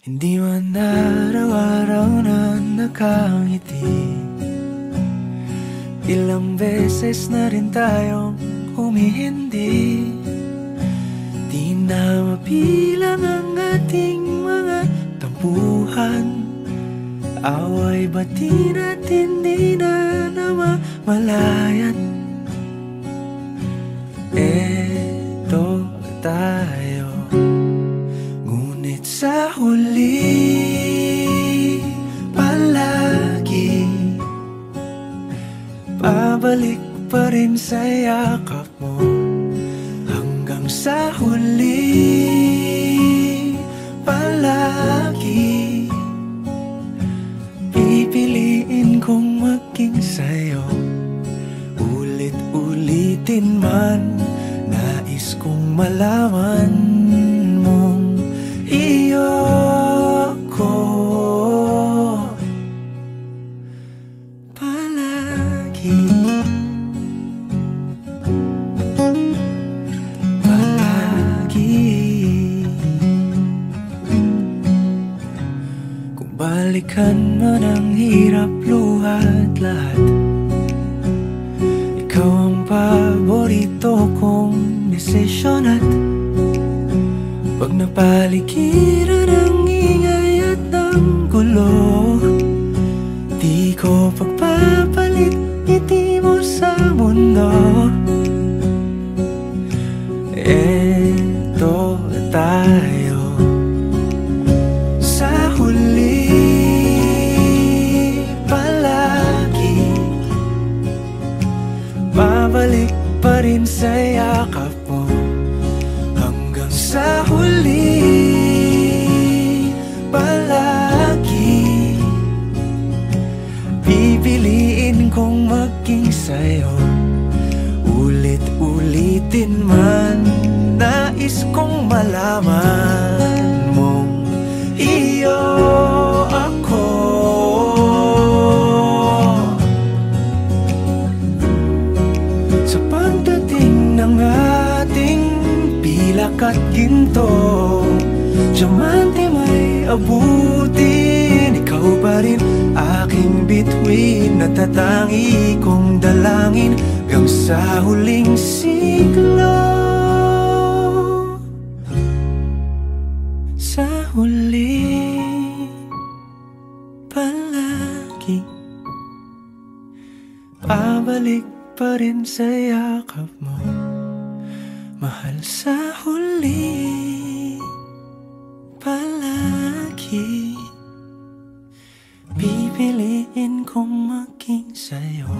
Hindi man araw-araw na nakangiti, ilang beses na rin tayong humihindi. Di na mapilang ang ating mga tampuhan, away bati natin di na namamalayan. Eto tayo, ngunit sa huli palagi pabalik pa rin sa yakap mo. Hanggang sa huli palagi pipiliin kong maging sa'yo. Ulit-ulitin man, nais kong malaman mong iyo ko palagi. Kung balikan man ang hirap, luhat lahat, ikaw ang paborito kong desisyon. At pag napaligiran ang ingay at ang gulo, di ko pagpapalit ngiti mo sa mundo. Eto tayo, sa huli palagi babalik pa rin sa yakap mo. Hanggang sa huli palagi pipiliin kong maging sa'yo. Ulit-ulitin man, nais kong malaman mong iyo ako. Sa pagdating ng ating pilak at ginto, diamante may abutin, ikaw pa rin aking bituin, natatangi kong dalangin hanggang sa huling siglo. Sa huli palagi pabalik pa rin sa yakap mo, mahal. Sa huli palagi pipiliin kong maging sa'yo.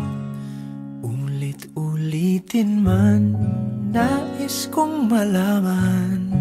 Ulit-ulitin man, nais kong malaman